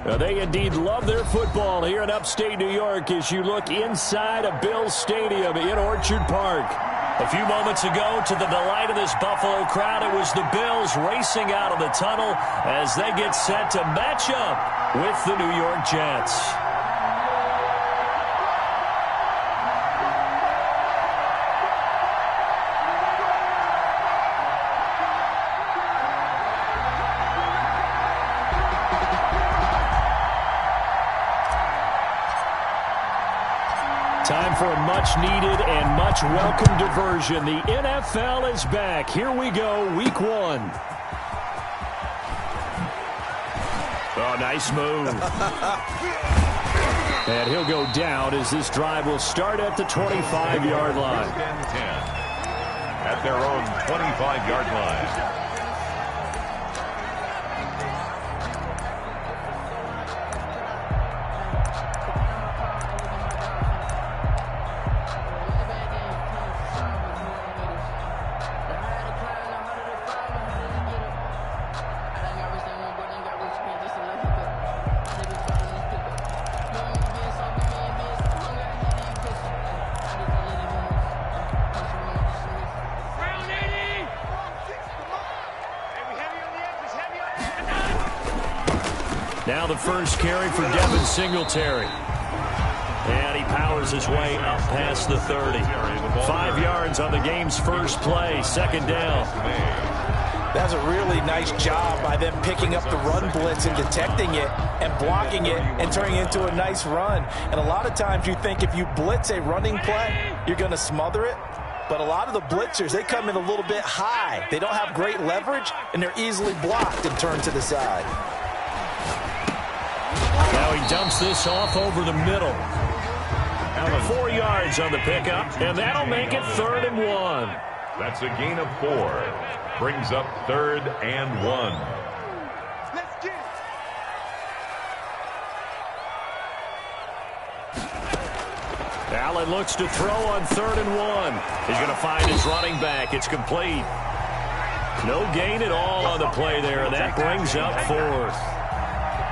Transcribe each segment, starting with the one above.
Now, they indeed love their football here in upstate New York as you look inside of Bills Stadium in Orchard Park. A few moments ago, to the delight of this Buffalo crowd, it was the Bills racing out of the tunnel as they get set to match up with the New York Jets. Time for a much-needed and much-welcome diversion. The NFL is back. Here we go, Week 1. Oh, nice move. And he'll go down as this drive will start at the 25-yard line. At their own 25-yard line. Now the first carry for Devin Singletary. And he powers his way up past the 30. 5 yards on the game's first play, second down. That's a really nice job by them picking up the run blitz and detecting it and blocking it and turning it into a nice run. And a lot of times you think if you blitz a running play, you're going to smother it. But a lot of the blitzers, they come in a little bit high. They don't have great leverage, and they're easily blocked and turned to the side. Now he dumps this off over the middle. 4 yards on the pickup, and that'll make it 3rd and 1. That's a gain of 4. Brings up 3rd and 1. Let's get it. Allen looks to throw on 3rd and 1. He's going to find his running back. It's complete. No gain at all on the play there, and that brings up 4th.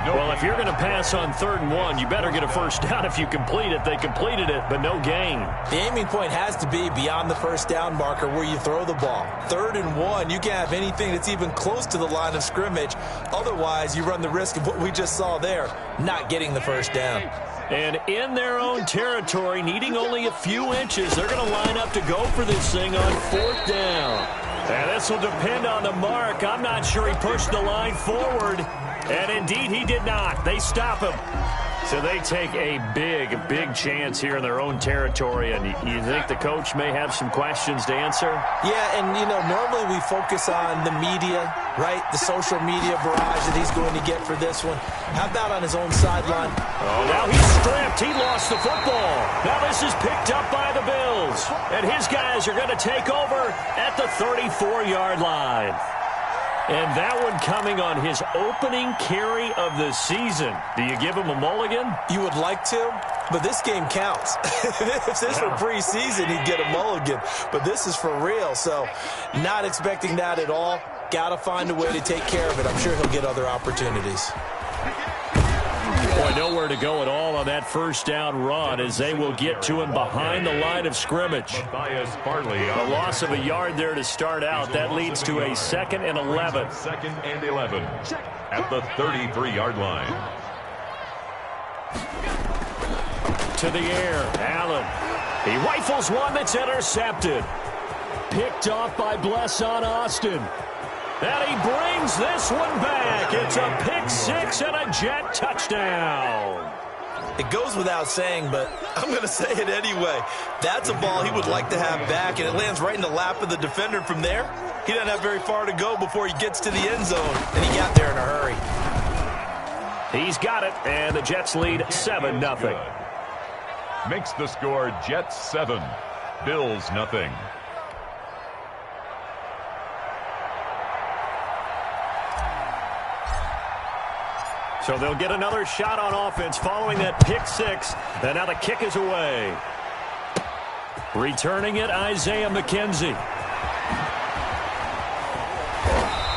Well, if you're going to pass on 3rd and 1, you better get a first down if you complete it. They completed it, but no gain. The aiming point has to be beyond the first down marker where you throw the ball. 3rd and 1, you can't have anything that's even close to the line of scrimmage. Otherwise, you run the risk of what we just saw there, not getting the first down. And in their own territory, needing only a few inches, they're going to line up to go for this thing on 4th down. And this will depend on the mark. I'm not sure he pushed the line forward. And indeed, he did not. They stop him. So they take a big chance here in their own territory. And you think the coach may have some questions to answer? Yeah, and, you know, normally we focus on the media, right? The social media barrage that he's going to get for this one. How about on his own sideline? Oh, now he's stripped. He lost the football. Now this is picked up by the Bills. And his guys are going to take over at the 34-yard line. And that one coming on his opening carry of the season. Do you give him a mulligan? You would like to, but this game counts. If this were preseason, he'd get a mulligan. But this is for real, so not expecting that at all. Got to find a way to take care of it. I'm sure he'll get other opportunities. Boy, nowhere to go at all on that first down run as they will get to him behind the line of scrimmage. A loss of a yard there to start out. That leads to a 2nd and 11. 2nd and 11 at the 33-yard line. To the air, Allen. He rifles one that's intercepted. Picked off by Blesson Austin. And he brings this one back. It's a pick-6 and a Jet touchdown. It goes without saying, but I'm going to say it anyway. That's a ball he would like to have back, and it lands right in the lap of the defender from there. He doesn't have very far to go before he gets to the end zone, and he got there in a hurry. He's got it, and the Jets lead 7-0. Makes the score Jets 7, Bills nothing. So they'll get another shot on offense following that pick-6. And now the kick is away. Returning it, Isaiah McKenzie.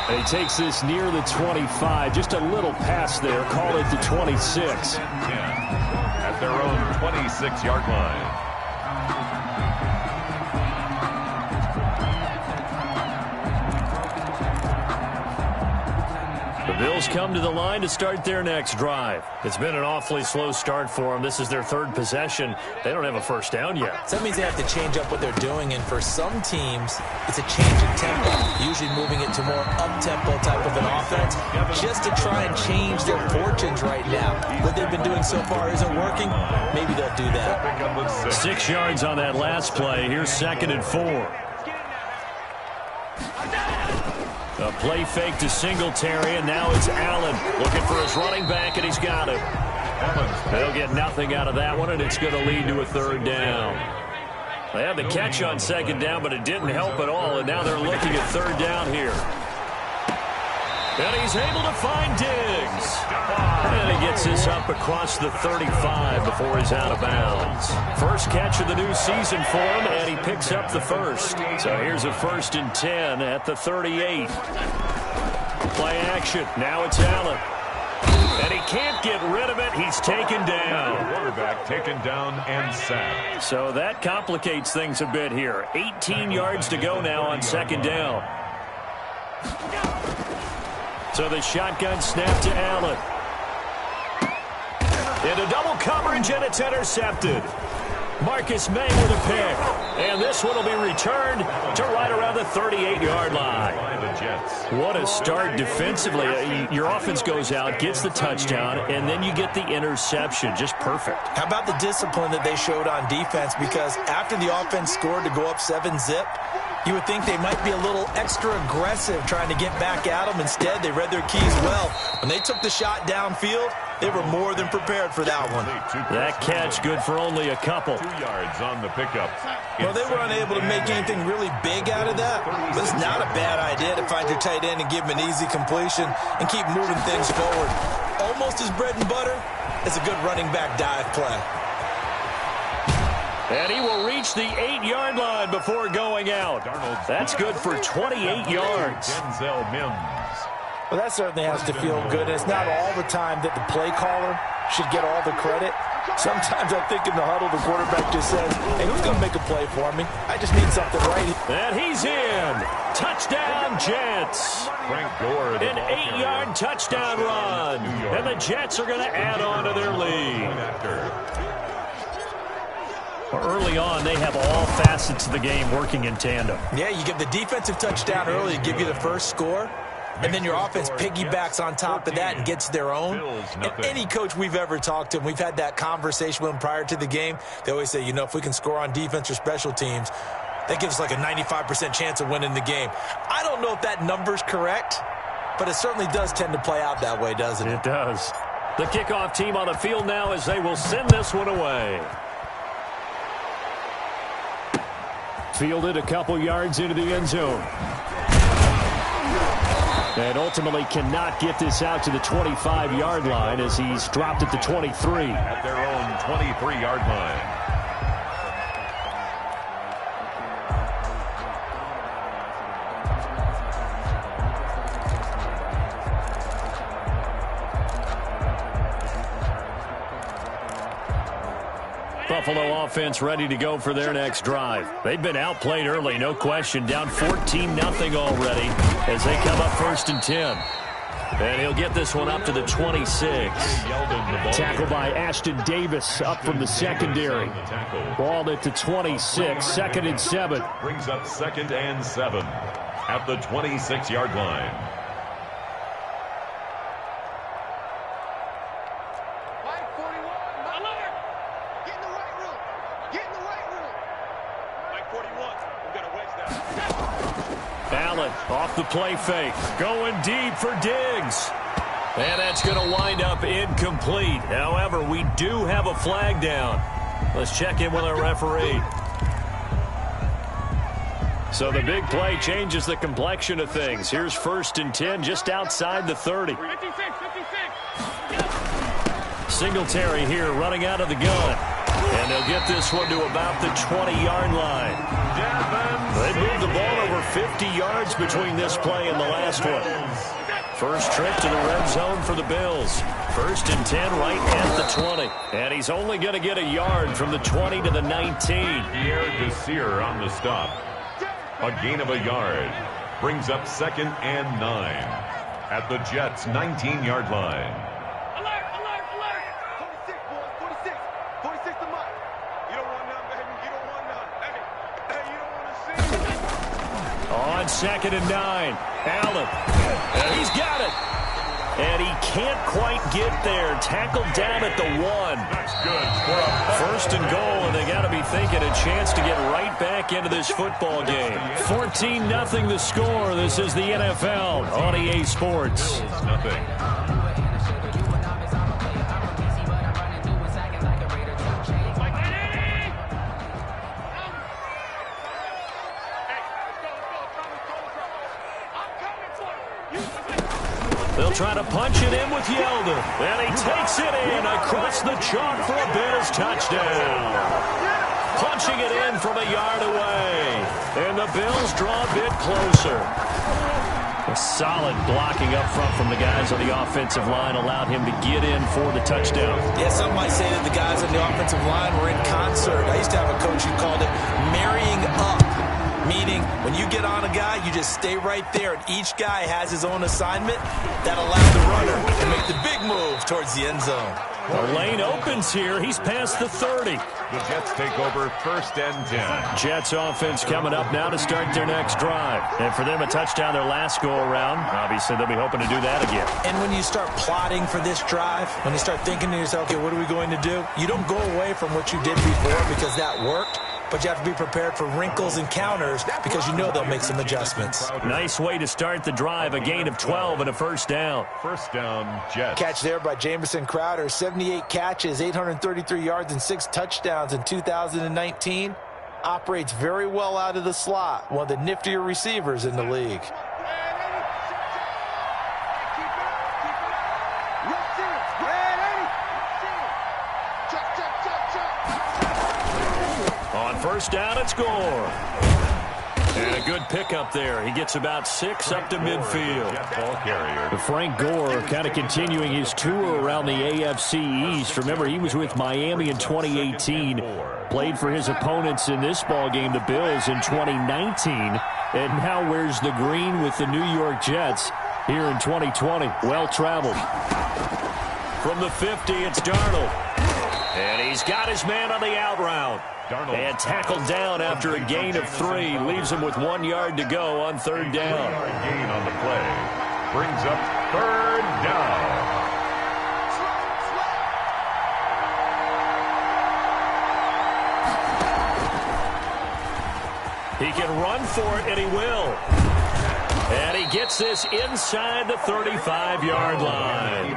And he takes this near the 25. Just a little pass there. Call it the 26. 10 at their own 26-yard line. The Bills come to the line to start their next drive. It's been an awfully slow start for them. This is their third possession. They don't have a first down yet. So that means they have to change up what they're doing, and for some teams, it's a change in tempo, usually moving it to more up-tempo type of an offense, just to try and change their fortunes right now. What they've been doing so far isn't working. Maybe they'll do that. 6 yards on that last play. Here's 2nd and 4. A play fake to Singletary, and now it's Allen looking for his running back, and he's got it. They'll get nothing out of that one, and it's going to lead to a 3rd down. They had the catch on 2nd down, but it didn't help at all, and now they're looking at 3rd down here. And he's able to find Diggs. And he gets this up across the 35 before he's out of bounds. First catch of the new season for him, and he picks up the first. So here's a 1st and 10 at the 38. Play action. Now it's Allen. And he can't get rid of it. He's taken down. Quarterback taken down and sacked. So that complicates things a bit here. 18 yards to go now on 2nd down. So the shotgun snap to Allen. Into double coverage, and it's intercepted. Marcus May with a pick. And this one will be returned to right around the 38-yard line. What a start defensively. Your offense goes out, gets the touchdown, and then you get the interception. Just perfect. How about the discipline that they showed on defense? Because after the offense scored to go up 7-zip, you would think they might be a little extra aggressive trying to get back at them. Instead, they read their keys well. When they took the shot downfield, they were more than prepared for that one. That catch good for only a couple. 2 yards on the pickup. Well, they were unable to make anything really big out of that. But it's not a bad idea to find your tight end and give him an easy completion and keep moving things forward. Almost as bread and butter as a good running back dive play. And he will reach the 8-yard line before going out. That's good for 28 yards. Denzel Mims. Well, that certainly has to feel good. And it's not all the time that the play caller should get all the credit. Sometimes I think in the huddle, the quarterback just says, hey, who's going to make a play for me? I just need something right here. And he's in. Touchdown, Jets. Frank Gore. An 8-yard touchdown run. And the Jets are going to add on to their lead. Early on, they have all facets of the game working in tandem. Yeah, you get the defensive touchdown early to give you the first score, and then your offense piggybacks on top of that and gets their own. And any coach we've ever talked to, and we've had that conversation with them prior to the game, they always say, you know, if we can score on defense or special teams, that gives us like a 95% chance of winning the game. I don't know if that number's correct, but it certainly does tend to play out that way, doesn't it? It does. The kickoff team on the field now as they will send this one away. Fielded a couple yards into the end zone. And ultimately cannot get this out to the 25-yard line as he's dropped at the 23. At their own 23-yard line. Buffalo offense ready to go for their next drive. They've been outplayed early, no question. Down 14-0 already as they come up 1st and 10. And he'll get this one up to the 26. Tackled by Ashton Davis up from the secondary. Ball at the 26, 2nd and 7. Brings up 2nd and 7 at the 26-yard line. Off the play fake, going deep for Diggs. And that's going to wind up incomplete. However, we do have a flag down. Let's check in with our referee. So the big play changes the complexion of things. Here's 1st and 10 just outside the 30. Singletary here running out of the gun. And they'll get this one to about the 20-yard line. They moved the ball over 50 yards between this play and the last one. First trip to the red zone for the Bills. 1st and 10 right at the 20. And he's only going to get a yard from the 20 to the 19. Pierre Desir on the stop. A gain of a yard. Brings up 2nd and 9 at the Jets' 19-yard line. Alert, alert, alert. 46, boys, 46. 46 to Mike. You don't want none, baby. You don't want none. Hey, you don't want to see. On 2nd and 9. Allen. And he's got it. And he can't quite get there. Tackled down at the 1. That's good for a 1st and goal, and they got to be thinking a chance to get right back into this football game. 14-0 the score. This is the NFL on EA Sports. nothing. They'll try to punch it in with Yeldon. And he takes it in across the chalk for a Bills touchdown. Punching it in from a yard away. And the Bills draw a bit closer. A solid blocking up front from the guys on the offensive line allowed him to get in for the touchdown. Yeah, some might say that the guys on the offensive line were in concert. I used to have a coach who called it marrying up. Meaning, when you get on a guy, you just stay right there, and each guy has his own assignment that allowed the runner to make the big move towards the end zone. The lane opens here. He's past the 30. The Jets take over 1st and 10. Jets offense coming up now to start their next drive. And for them, a touchdown their last go-around. Obviously, they'll be hoping to do that again. And when you start plotting for this drive, when you start thinking to yourself, okay, what are we going to do? You don't go away from what you did before because that worked. But you have to be prepared for wrinkles and counters because you know they'll make some adjustments. Nice way to start the drive. A gain of 12 and a 1st down. 1st down, Jets. Catch there by Jamison Crowder. 78 catches, 833 yards, and 6 touchdowns in 2019. Operates very well out of the slot. One of the niftier receivers in the league. On 1st down, it's Gore. And a good pickup there. He gets about 6 up to midfield. Ball carrier. Frank Gore kind of continuing his tour around the AFC East. Remember, he was with Miami in 2018. Played for his opponents in this ballgame, the Bills, in 2019. And now wears the green with the New York Jets here in 2020. Well-traveled. From the 50, it's Darnold. And he's got his man on the out route. And tackled down after a gain of 3. Leaves him with 1 yard to go on 3rd down. Gain on the play. Brings up 3rd down. He can run for it, and he will. And he gets this inside the 35-yard line.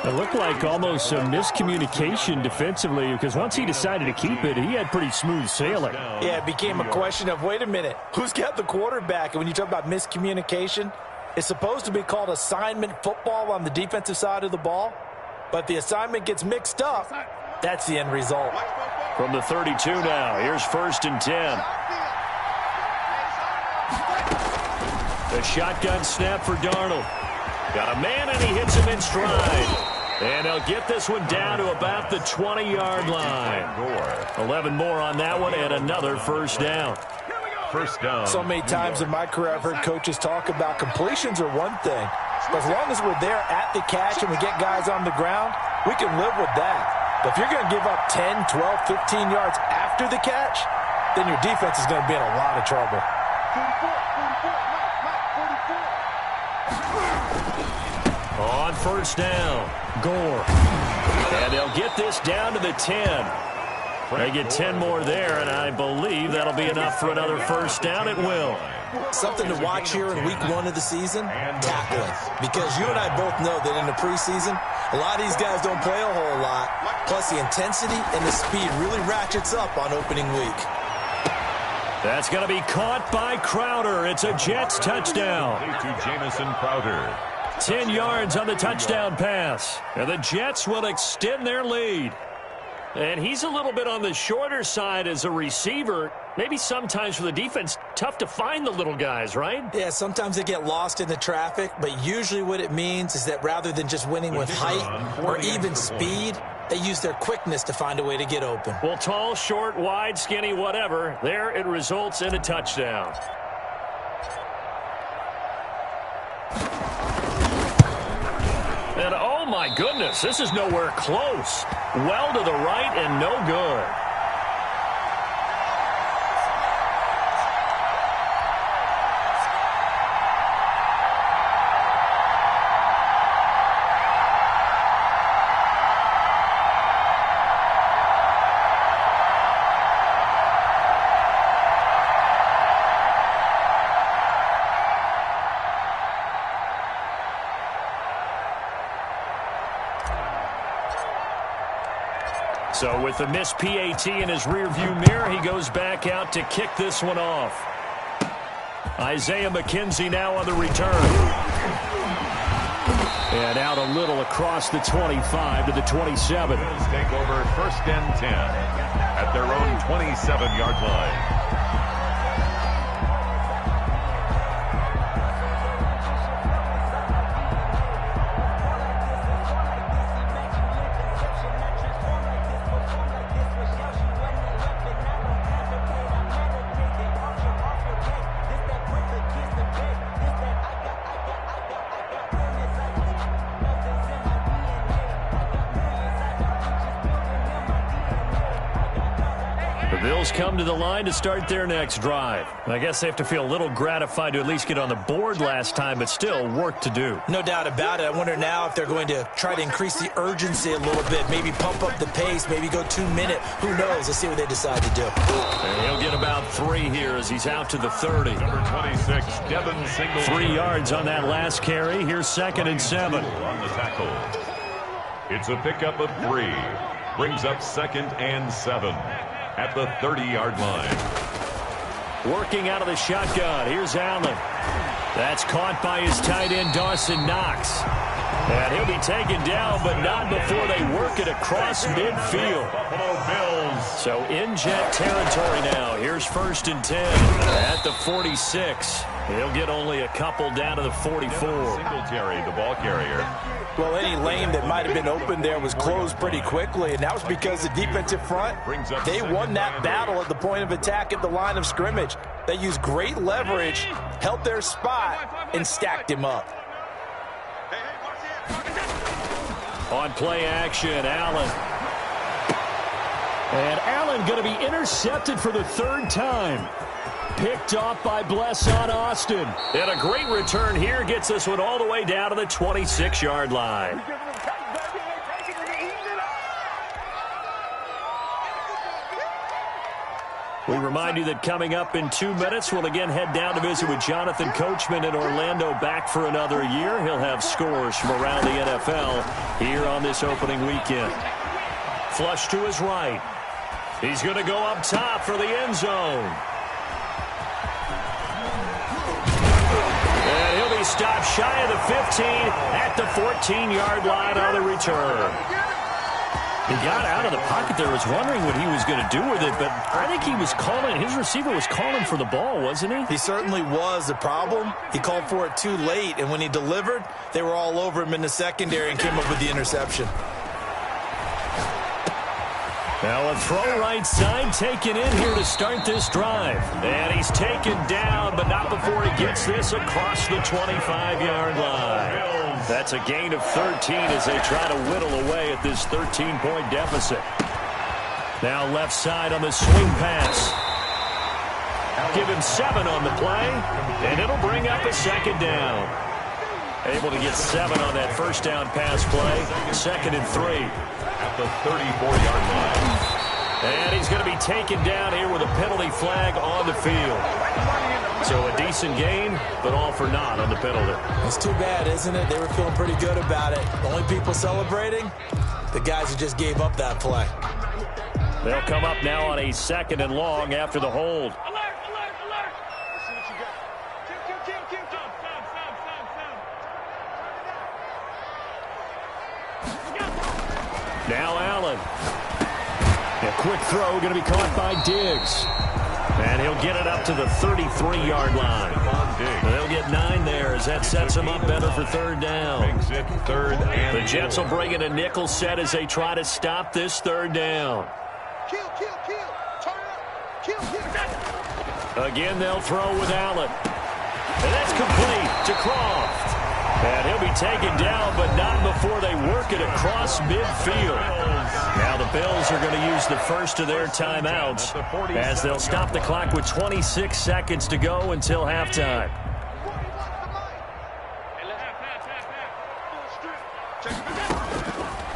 It looked like almost some miscommunication defensively because once he decided to keep it, he had pretty smooth sailing. Yeah, it became a question of, wait a minute, who's got the quarterback? And when you talk about miscommunication, it's supposed to be called assignment football on the defensive side of the ball. But the assignment gets mixed up. That's the end result. From the 32 now, here's 1st and 10. The shotgun snap for Darnold. Got a man, and he hits him in stride. And they'll get this one down to about the 20-yard line. 11 more on that one, and another 1st down. 1st down. So many times in my career, I've heard coaches talk about completions are one thing. But as long as we're there at the catch and we get guys on the ground, we can live with that. But if you're going to give up 10, 12, 15 yards after the catch, then your defense is going to be in a lot of trouble. 44. On 1st down, Gore. And they'll get this down to the 10. They get 10 more there, and I believe that'll be enough for another 1st down. It will. Something to watch here in week 1 of the season, tackling. Because you and I both know that in the preseason, a lot of these guys don't play a whole lot. Plus, the intensity and the speed really ratchets up on opening week. That's going to be caught by Crowder. It's a Jets touchdown. To Jamison Crowder. 10 yards on the touchdown pass. And the Jets will extend their lead. And he's a little bit on the shorter side as a receiver. maybe sometimes for the defense, tough to find the little guys, right? Yeah, sometimes they get lost in the traffic, but usually what it means is that rather than just winning with height or even speed, they use their quickness to find a way to get open. Well, tall, short, wide, skinny, whatever, there it results in a touchdown. And oh my goodness, this is nowhere close. Well to the right and no good. So with the missed PAT in his rearview mirror, he goes back out to kick this one off. Isaiah McKenzie now on the return. And out a little across the 25 to the 27. Bills take over 1st and 10 at their own 27-yard line. Bills come to the line to start their next drive. I guess they have to feel a little gratified to at least get on the board last time, but still work to do. No doubt about it. I wonder now if they're going to try to increase the urgency a little bit, maybe pump up the pace, maybe go 2 minute. Who knows? Let's see what they decide to do. And he'll get about 3 here as he's out to the 30. Number 26, Devin Singletary. 3 yards on that last carry. Here's 2nd and 7. On the tackle. It's a pickup of 3. Brings up 2nd and 7. At the 30-yard line. Working out of the shotgun. Here's Allen. That's caught by his tight end, Dawson Knox. And he'll be taken down, but not before they work it across midfield. Buffalo Bills. So in jet territory now. Here's 1st and 10 at the 46. He'll get only a couple down to the 44. Singletary, the ball carrier. Well, any lane that might have been open there was closed pretty quickly, and that was because the defensive front, they won that battle at the point of attack at the line of scrimmage. They used great leverage, held their spot, and stacked him up. On play action, Allen. And Allen going to be intercepted for the 3rd time. Picked off by Blesson Austin. And a great return here gets this one all the way down to the 26-yard line. We remind you that coming up in 2 minutes, we'll again head down to visit with Jonathan Coachman in Orlando, back for another year. He'll have scores from around the NFL here on this opening weekend. Flush to his right. He's going to go up top for the end zone. And he'll be stopped shy of the 15 at the 14-yard line on the return. He got out of the pocket there, was wondering what he was going to do with it, but I think he was calling, his receiver was calling for the ball, wasn't he? He certainly was. The problem, he called for it too late, and when he delivered, they were all over him in the secondary and came up with the interception. Now a throw right side taken in here to start this drive. And he's taken down, but not before he gets this across the 25-yard line. That's a gain of 13 as they try to whittle away at this 13-point deficit. Now left side on the swing pass. Give him 7 on the play, and it'll bring up a 2nd down. Able to get 7 on that 1st down pass play. 2nd and 3. At the 34-yard line. And he's going to be taken down here with a penalty flag on the field. So a decent gain, but all for naught on the penalty. It's too bad, isn't it? They were feeling pretty good about it. The only people celebrating, the guys who just gave up that play. They'll come up now on a 2nd and long after the hold. Alert, alert, alert. Let's see what you got. Kill. Now Allen. A quick throw going to be caught by Diggs. And he'll get it up to the 33-yard line. They'll get 9 there as that sets them up better for third down. Makes it 3rd and The Jets will bring in a nickel set as they try to stop this third down. Kill. Turn it up. Kill. Again, they'll throw with Allen. And that's complete to Croft. And he'll be taken down, but not before they work it across midfield. Now the Bills are going to use the first of their timeouts as they'll stop the clock with 26 seconds to go until halftime.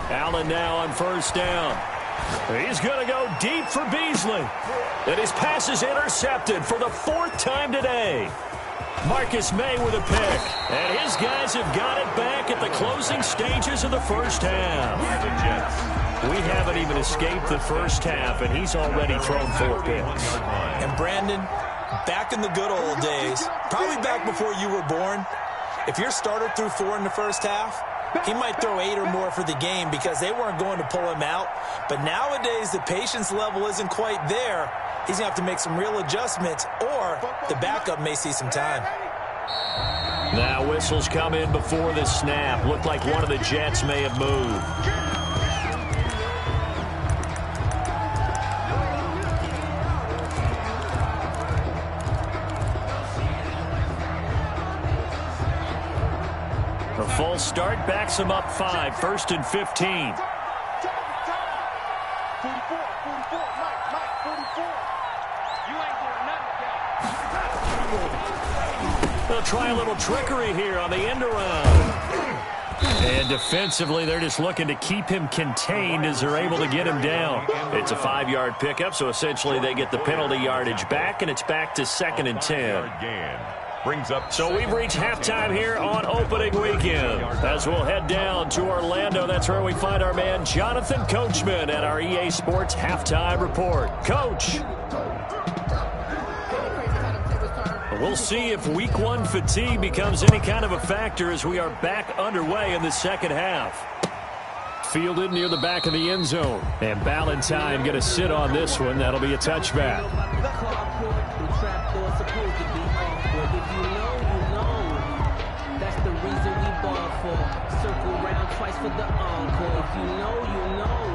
Allen now on first down. He's going to go deep for Beasley. And his pass is intercepted for the 4th time today. Marcus May with a pick. And his guys have got it back at the closing stages of the first half. the Jets. We haven't even escaped the first half, and he's already thrown 4 picks. And Brandon, back in the good old days, probably back before you were born, if your starter threw 4 in the first half, he might throw 8 or more for the game because they weren't going to pull him out. But nowadays, the patience level isn't quite there. He's going to have to make some real adjustments, or the backup may see some time. Now whistles come in before the snap. Looked like one of the Jets may have moved. A full start backs him up 5, 1st and 15. 44, Mike, 44. You ain't doing nothing, They'll try a little trickery here on the end around. And defensively, they're just looking to keep him contained as they're able to get him down. It's a 5-yard pickup, so essentially they get the penalty yardage back, and it's back to 2nd and 10. Brings up. So we've reached halftime here on opening weekend. As we'll head down to Orlando, that's where we find our man Jonathan Coachman at our EA Sports Halftime Report. Coach. We'll see if week 1 fatigue becomes any kind of a factor as we are back underway in the second half. Fielded near the back of the end zone. And Ballantyne going to sit on this one. That'll be a touchback. Circle round twice for the encore. If you know, you know.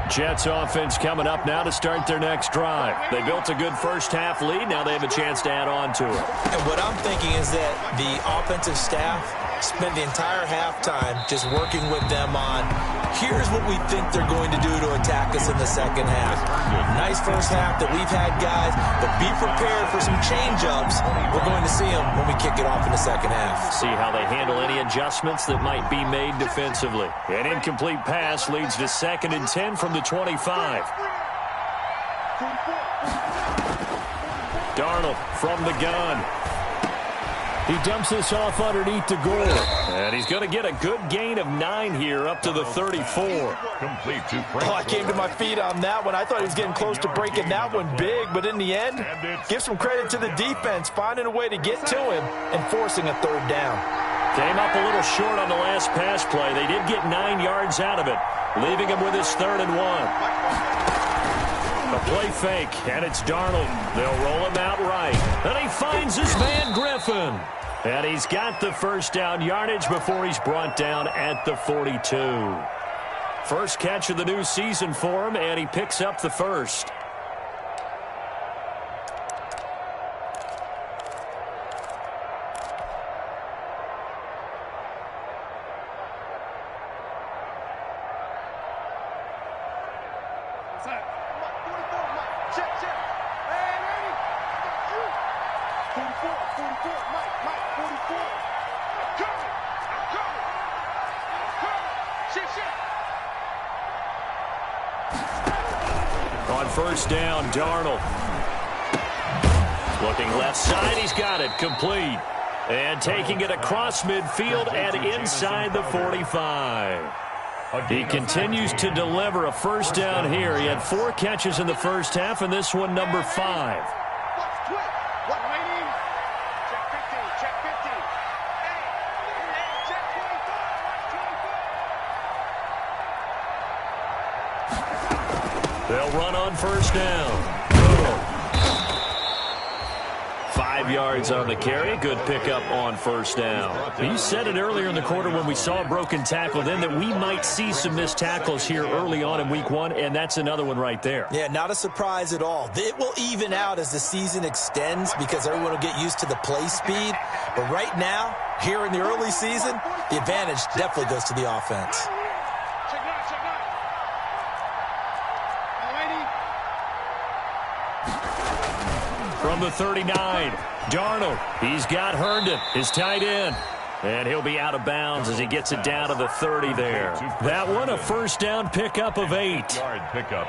Jets offense coming up now to start their next drive. They built a good first half lead. Now they have a chance to add on to it. And what I'm thinking is that the offensive staff spent the entire halftime just working with them on, here's what we think they're going to do to attack us in the second half. Nice first half that we've had, guys, but be prepared for some change-ups. We're going to see them when we kick it off in the second half. See how they handle any adjustments that might be made defensively. An incomplete pass leads to 2nd and 10 from the 25. Darnold from the gun. He dumps this off underneath to Gore. And he's going to get a good gain of 9 here up to the 34. Complete to Oh, I came to my feet on that one. I thought he was getting close to breaking that one big, but in the end, give some credit to the defense, finding a way to get to him and forcing a 3rd down. Came up a little short on the last pass play. They did get 9 yards out of it, leaving him with his 3rd and 1. A play fake, and it's Darnold. They'll roll him out right. And he finds his man Griffin. And he's got the first down yardage before he's brought down at the 42. First catch of the new season for him, and he picks up the first. On first down, Darnold. Looking left side, he's got it, complete. And taking it across midfield and inside the 45. He continues to deliver a first down here. He had 4 catches in the first half, and this one number 5. They'll run on first down. 5 yards on the carry. Good pickup on first down. You said it earlier in the quarter when we saw a broken tackle then that we might see some missed tackles here early on in week 1, and that's another one right there. Yeah, not a surprise at all. It will even out as the season extends because everyone will get used to the play speed. But right now, here in the early season, the advantage definitely goes to the offense. From the 39, Darnold. He's got Herndon, his tight end. And he'll be out of bounds as he gets it down to the 30 there. That one, a first down pickup of 8. Yard pickup.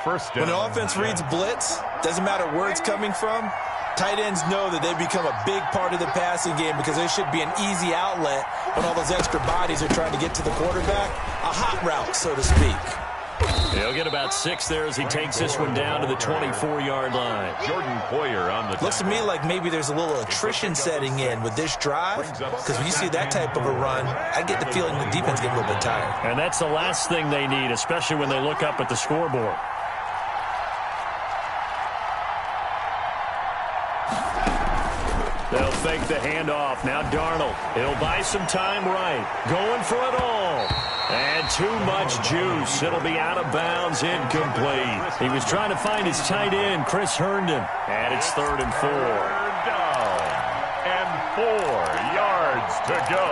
First down. When an offense reads blitz, doesn't matter where it's coming from, tight ends know that they become a big part of the passing game because there should be an easy outlet when all those extra bodies are trying to get to the quarterback. A hot route, so to speak. He'll get about 6 there as he takes this one down to the 24-yard line. Jordan Poyer on the Looks to me like maybe there's a little attrition setting in with this drive because when you see that type of a run, I get the feeling the defense gets a little bit tired. And that's the last thing they need, especially when they look up at the scoreboard. They'll fake the handoff. Now Darnold. He'll buy some time right. Going for it all. And too much juice. It'll be out of bounds, incomplete. He was trying to find his tight end, Chris Herndon. And it's 3rd and 4. down. And 4 yards to go.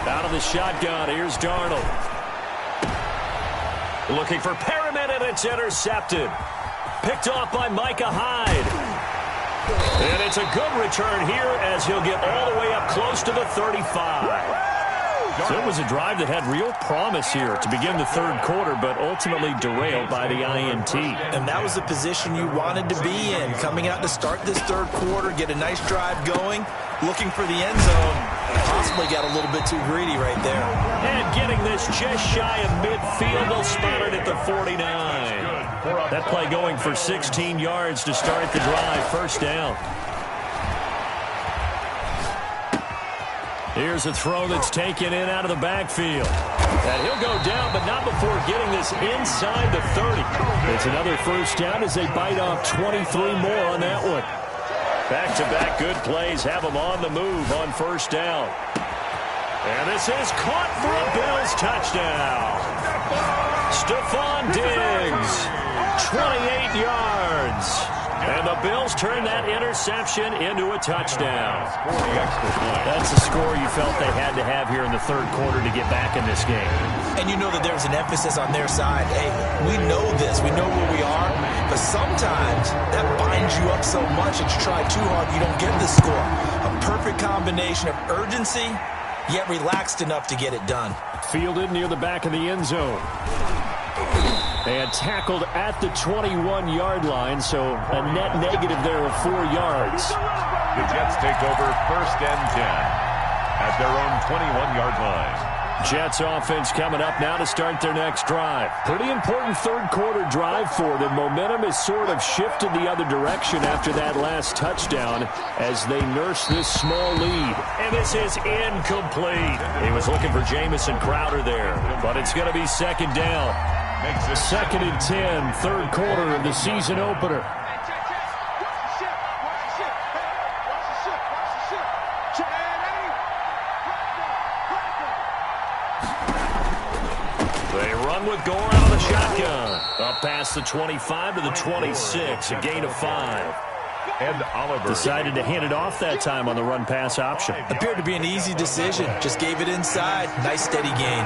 Out of the shotgun, here's Darnold. Looking for Perriman, and it's intercepted. Picked off by Micah Hyde. And it's a good return here as he'll get all the way up close to the 35. So it was a drive that had real promise here to begin the 3rd quarter, but ultimately derailed by the INT. And that was the position you wanted to be in, coming out to start this 3rd quarter, get a nice drive going, looking for the end zone. Possibly got a little bit too greedy right there. And getting this just shy of midfield, they'll spot it at the 49. That play going for 16 yards to start the drive, first down. Here's a throw that's taken in out of the backfield. And he'll go down, but not before getting this inside the 30. It's another first down as they bite off 23 more on that one. Back-to-back good plays have them on the move on first down. And this is caught for a Bills touchdown. Stephon Diggs, 28 yards. And the Bills turn that interception into a touchdown. That's a score you felt they had to have here in the 3rd quarter to get back in this game. And you know that there's an emphasis on their side. Hey, we know this. We know where we are. But sometimes that binds you up so much that you try too hard, you don't get the score. A perfect combination of urgency, yet relaxed enough to get it done. Fielded near the back of the end zone. And tackled at the 21-yard line, so a net negative there of 4 yards. The Jets take over 1st and 10 at their own 21-yard line. Jets offense coming up now to start their next drive. Pretty important 3rd quarter drive for them. Momentum has sort of shifted the other direction after that last touchdown as they nurse this small lead. And this is incomplete. He was looking for Jamison Crowder there, but it's going to be 2nd down. 2nd and 10, 3rd quarter of the season opener. They run with Gore out of the shotgun. Up past the 25 to the 26, a gain of 5. Ed Oliver decided to hand it off that time on the run-pass option. Appeared to be an easy decision. Just gave it inside. Nice steady gain.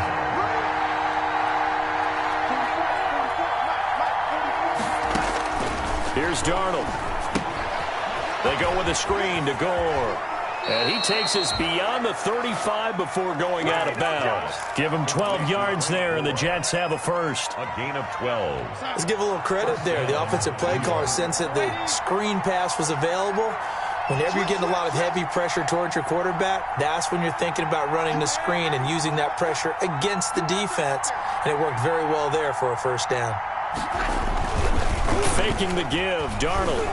Here's Darnold. They go with a screen to Gore. And he takes us beyond the 35 before going out of bounds. Give him 12 yards there, and the Jets have a first. A gain of 12. Let's give a little credit there. The offensive play caller sensed that the screen pass was available. Whenever you're getting a lot of heavy pressure towards your quarterback, that's when you're thinking about running the screen and using that pressure against the defense. And it worked very well there for a first down. Faking the give, Darnold.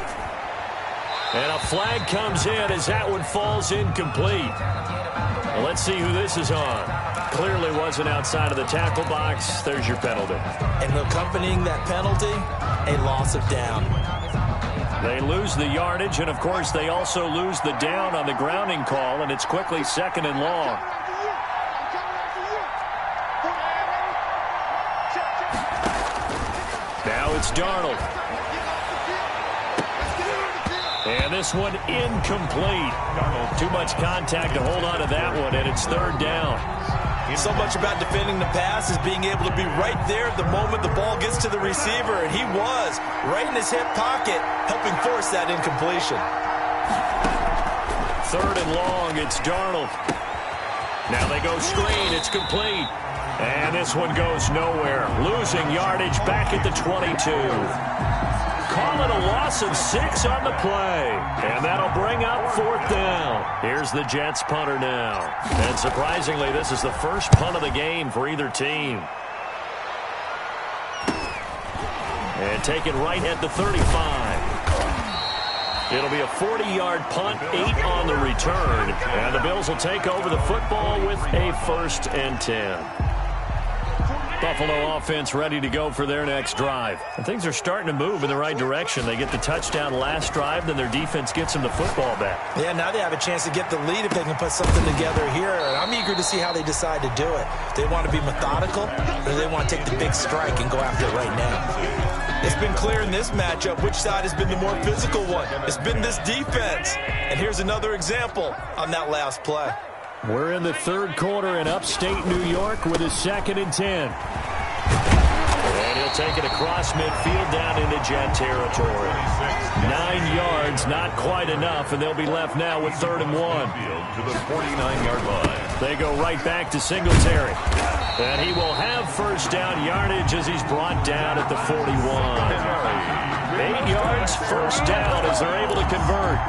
And a flag comes in as that one falls incomplete. Well, let's see who this is on. Clearly wasn't outside of the tackle box. There's your penalty. And accompanying that penalty, a loss of down. They lose the yardage, and, of course, they also lose the down on the grounding call, and it's quickly 2nd and long. Now it's Darnold. And this one incomplete. Too much contact to hold on to that one, and it's 3rd down. So much about defending the pass is being able to be right there at the moment the ball gets to the receiver, and he was right in his hip pocket, helping force that incompletion. 3rd and long, it's Darnold. Now they go screen, it's complete. And this one goes nowhere. Losing yardage back at the 22. Call it a loss of 6 on the play. And that'll bring up 4th down. Here's the Jets punter now. And surprisingly, this is the first punt of the game for either team. And taken right at the 35. It'll be a 40-yard punt, 8 on the return. And the Bills will take over the football with a 1st and 10. Buffalo offense ready to go for their next drive. And things are starting to move in the right direction. They get the touchdown last drive, then their defense gets them the football back. Yeah, now they have a chance to get the lead if they can put something together here. And I'm eager to see how they decide to do it. They want to be methodical, or they want to take the big strike and go after it right now. It's been clear in this matchup which side has been the more physical one. It's been this defense. And here's another example on that last play. We're in the 3rd quarter in upstate New York with a 2nd and 10. And he'll take it across midfield down into Jet territory. 9 yards, not quite enough, and they'll be left now with 3rd and 1. To the 49-yard line. They go right back to Singletary. And he will have 1st down yardage as he's brought down at the 41. 8 yards, 1st down as they're able to convert.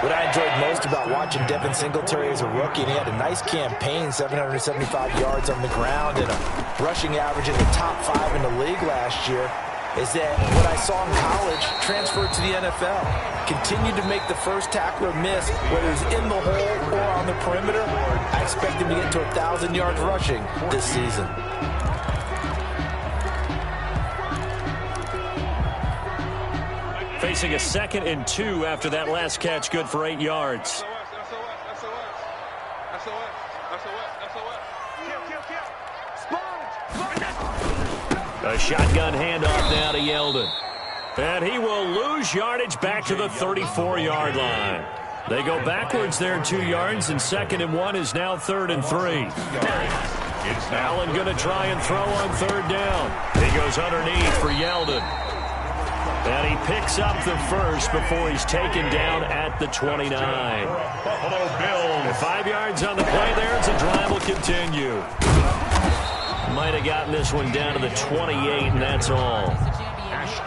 What I enjoyed most about watching Devin Singletary as a rookie, and he had a nice campaign, 775 yards on the ground and a rushing average in the top 5 in the league last year, is that what I saw in college transferred to the NFL. Continued to make the first tackler miss, whether it's in the hole or on the perimeter. I expect him to get to 1,000 yards rushing this season. Facing a 2nd and 2 after that last catch, good for 8 yards. A shotgun handoff now to Yeldon. And he will lose yardage back to the 34-yard line. They go backwards there 2 yards, and 2nd and 1 is now 3rd and 3. Allen going to try and throw on 3rd down. He goes underneath for Yeldon. And he picks up the 1st before he's taken down at the 29. Buffalo Bills. 5 yards on the play there as the drive will continue. Might have gotten this one down to the 28, and that's all.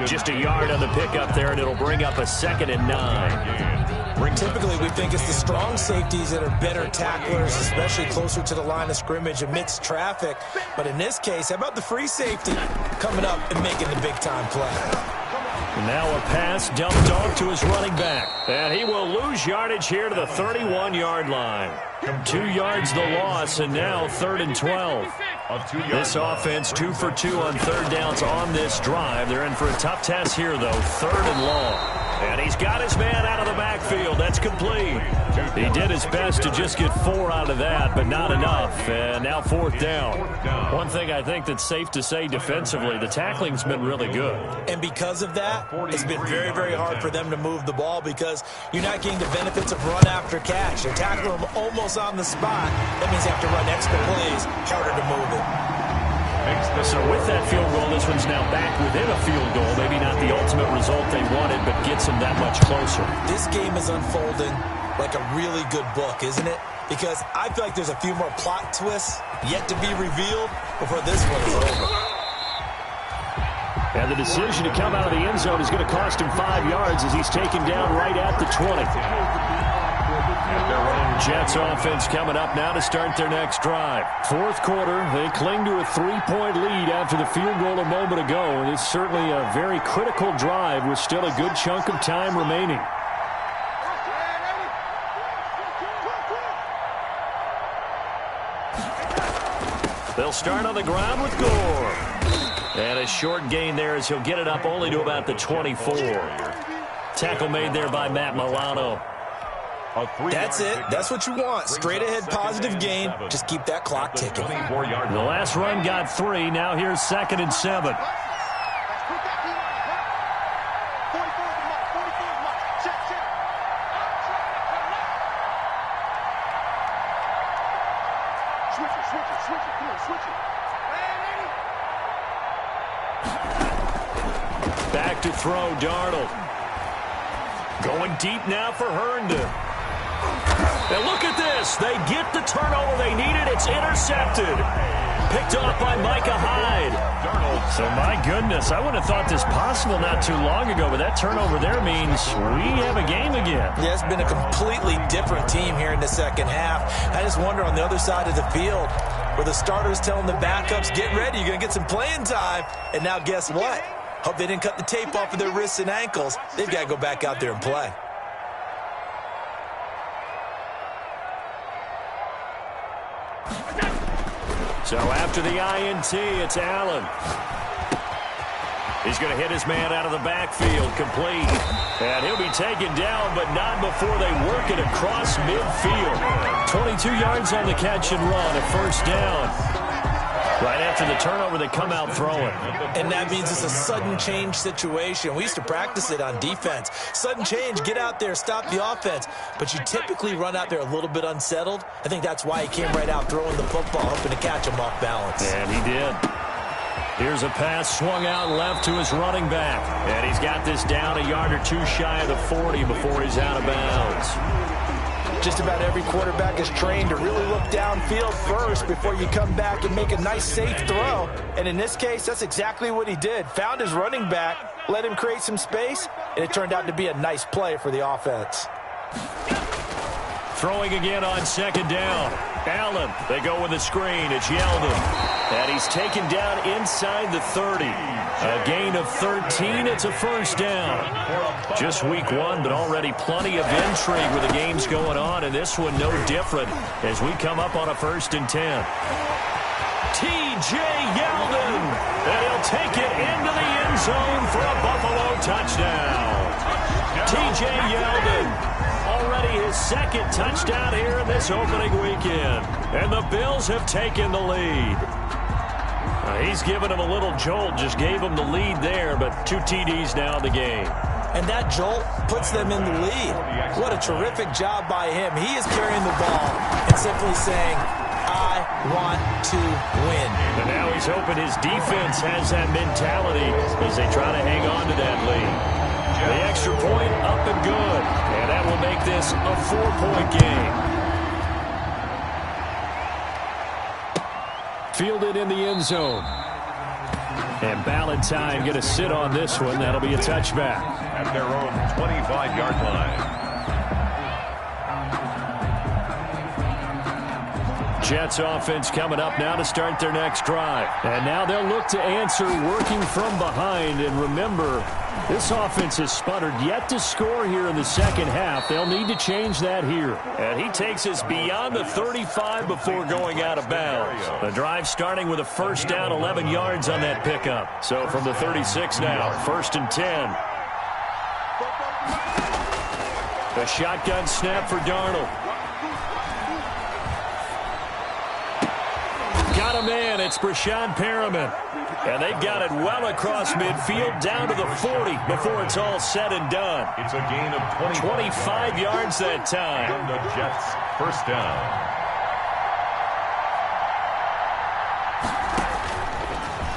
Just a yard on the pickup there, and it'll bring up a 2nd and 9. Typically, we think it's the strong safeties that are better tacklers, especially closer to the line of scrimmage amidst traffic. But in this case, how about the free safety coming up and making the big-time play? And now a pass dumped off to his running back. And he will lose yardage here to the 31-yard line. 2 yards the loss, and now 3rd and 12. This offense 2 for 2 on 3rd downs on this drive. They're in for a tough test here, though. 3rd and long. And he's got his man out of the backfield. That's complete. He did his best to just get 4 out of that, but not enough. And now 4th down. One thing I think that's safe to say defensively, the tackling's been really good. And because of that, it's been very, very hard for them to move the ball because you're not getting the benefits of run after catch. They're tackling them almost on the spot. That means you have to run extra plays, harder to move it. So with that field goal, this one's now back within a field goal. Maybe not the ultimate result they wanted, but gets them that much closer. This game is unfolding like a really good book, isn't it? Because I feel like there's a few more plot twists yet to be revealed before this one is over. And the decision to come out of the end zone is going to cost him 5 yards as he's taken down right at the 20. at their own. Jets offense coming up now to start their next drive. Fourth quarter, they cling to a 3-point lead after the field goal a moment ago. And it's certainly a very critical drive with still a good chunk of time remaining. They'll start on the ground with Gore. And a short gain there as he'll get it up only to about the 24. Tackle made there by Matt Milano. That's it. That's what you want. Straight ahead positive gain. Just keep that clock ticking. The last run got 3. Now here's 2nd and 7. Back to throw, Darnold. Going deep now for Herndon. And look at this. They get the turnover they needed. It's intercepted. Picked off by Micah Hyde. So, my goodness, I wouldn't have thought this possible not too long ago, but that turnover there means we have a game again. Yeah, it's been a completely different team here in the second half. I just wonder on the other side of the field where the starters telling the backups, get ready, you're going to get some playing time. And now guess what? Hope they didn't cut the tape off of their wrists and ankles. They've got to go back out there and play. So after the INT, it's Allen. He's going to hit his man out of the backfield, complete. And he'll be taken down, but not before they work it across midfield. 22 yards on the catch and run, a first down. Right after the turnover, they come out throwing. And that means it's a sudden change situation. We used to practice it on defense. Sudden change, get out there, stop the offense. But you typically run out there a little bit unsettled. I think that's why he came right out throwing the football, hoping to catch him off balance. And he did. Here's a pass swung out left to his running back. And he's got this down a yard or two shy of the 40 before he's out of bounds. Just about every quarterback is trained to really look downfield first before you come back and make a nice, safe throw. And in this case, that's exactly what he did. Found his running back, let him create some space, and it turned out to be a nice play for the offense. Throwing again on 2nd down. Allen, they go with the screen. It's Yeldon. And he's taken down inside the 30. A gain of 13. It's a first down. Just week 1, but already plenty of intrigue with the games going on, and this one no different as we come up on a 1st and 10. T.J. Yeldon, and he'll take it into the end zone for a Buffalo touchdown. T.J. Yeldon, already his 2nd touchdown here in this opening weekend. And the Bills have taken the lead. He's given him a little jolt, just gave him the lead there, but 2 TDs now in the game. And that jolt puts them in the lead. What a terrific job by him. He is carrying the ball and simply saying, I want to win. And now he's hoping his defense has that mentality as they try to hang on to that lead. The extra point up and good. And that will make this a 4-point game. Fielded in the end zone. And Ballantyne going to sit on this one. That'll be a touchback. At their own 25-yard line. Jets offense coming up now to start their next drive. And now they'll look to answer working from behind. And remember, this offense has sputtered yet to score here in the second half. They'll need to change that here. And he takes us beyond the 35 before going out of bounds. The drive starting with a first down, 11 yards on that pickup. So from the 36 now, 1st and 10. The shotgun snap for Darnold. Got a man. It's Brashad Perriman. And they've got it well across midfield down to the 40 before it's all said and done. It's a gain of 25 yards that time. And the Jets first down.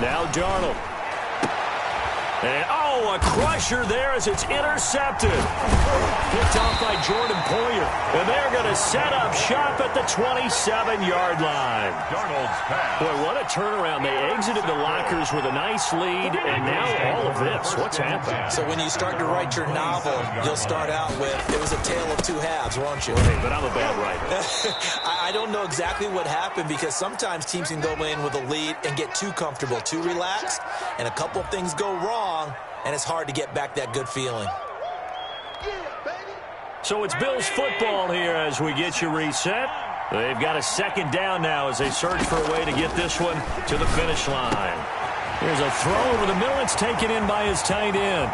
Now Darnold. And, Oh, a crusher there as it's intercepted. Picked off by Jordan Poyer. And they're going to set up shop at the 27-yard line. Darnold's pass. Boy, what a turnaround. They exited the lockers with a nice lead, and now all of this. What's happened? So when you start to write your novel, you'll start out with, it was a tale of two halves, won't you? Hey, but I'm a bad writer. I don't know exactly what happened because sometimes teams can go in with a lead and get too comfortable, too relaxed, and a couple things go wrong, and it's hard to get back that good feeling. So it's Bills football here as we get you reset. They've got a second down now as they search for a way to get this one to the finish line. Here's a throw over the middle. It's taken in by his tight end.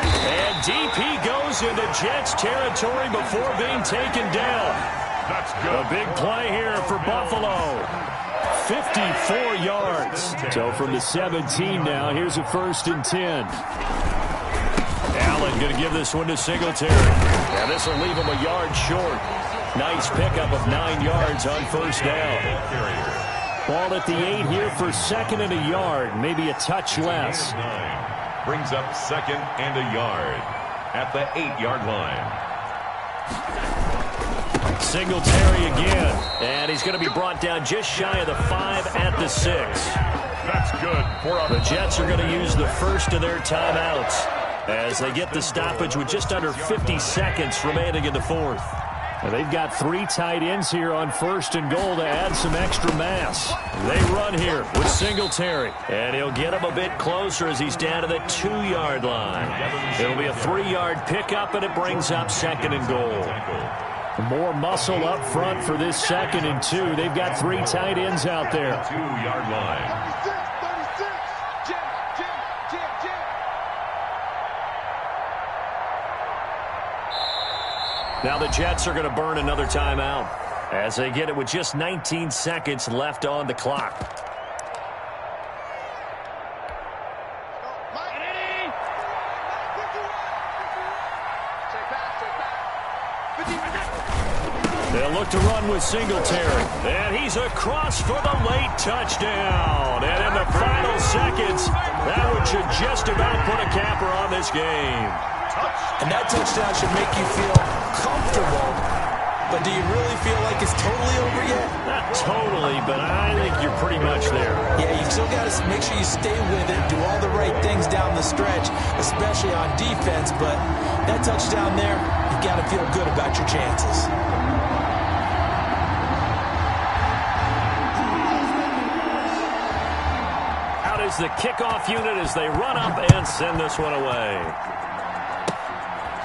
And DP goes into Jets territory before being taken down. That's good. A big play here for Buffalo. 54 yards. So from the 17 now, here's a 1st and 10. Allen going to give this one to Singletary. And this will leave him a yard short. Nice pickup of 9 yards on 1st down. Ball at the 8 here for 2nd and a yard. Maybe a touch less. Brings up 2nd and a yard at the 8-yard line. Singletary again. And he's going to be brought down just shy of the 5 at the 6. That's good for a... The Jets are going to use the first of their timeouts as they get the stoppage with just under 50 seconds remaining in the 4th. And they've got 3 tight ends here on 1st and goal to add some extra mass. They run here with Singletary. And he'll get him a bit closer as he's down to the 2-yard line. It'll be a 3-yard pickup, and it brings up 2nd and goal. More muscle up front for this 2nd and 2. They've got 3 tight ends out there. 2-yard line. Now the Jets are going to burn another timeout as they get it with just 19 seconds left on the clock. They'll look to run with Singletary. And he's across for the late touchdown. And in the final seconds, that one should just about put a capper on this game. And that touchdown should make you feel comfortable. But do you really feel like it's totally over yet? Not totally, but I think you're pretty much there. Yeah, you still got to make sure you stay with it, do all the right things down the stretch, especially on defense. But that touchdown there, you've got to feel good about your chances. Out is the kickoff unit as they run up and send this one away.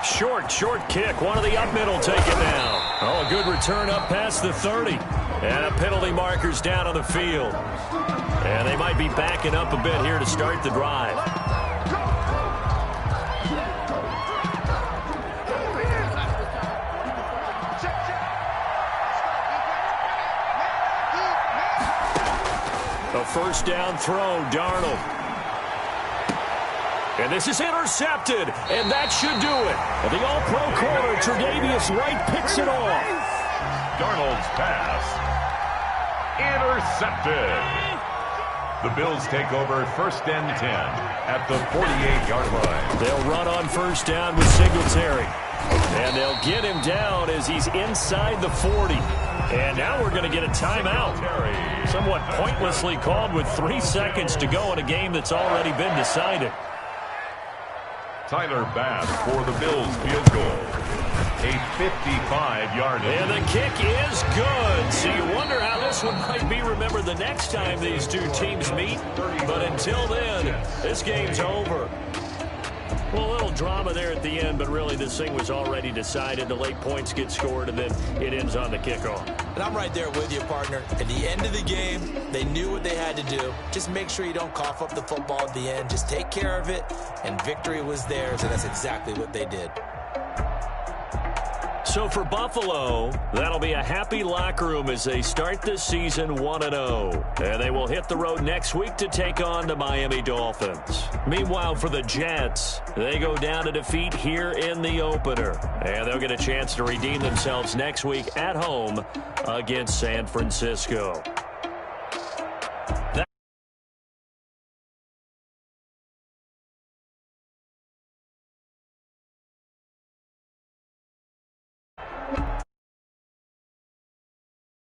Short kick. One of the up middle taken down. Oh, a good return up past the 30. And a penalty marker's down on the field. And they might be backing up a bit here to start the drive. A 1st down throw, Darnold. And this is intercepted, and that should do it. And the all-pro corner, Tre'Davious White, picks it off. Darnold's pass. Intercepted. The Bills take over 1st and 10 at the 48-yard line. They'll run on 1st down with Singletary. And they'll get him down as he's inside the 40. And now we're going to get a timeout. Somewhat pointlessly called with 3 seconds to go in a game that's already been decided. Tyler Bass for the Bills field goal. A 55-yard. And the kick is good. So you wonder how this one might be remembered the next time these two teams meet. But until then, this game's over. Well, a little drama there at the end, but really this thing was already decided. The late points get scored, and then it ends on the kickoff. And I'm right there with you, partner. At the end of the game, they knew what they had to do. Just make sure you don't cough up the football at the end. Just take care of it, and victory was theirs, and that's exactly what they did. So for Buffalo, that'll be a happy locker room as they start this season 1-0. And they will hit the road next week to take on the Miami Dolphins. Meanwhile, for the Jets, they go down to defeat here in the opener. And they'll get a chance to redeem themselves next week at home against San Francisco.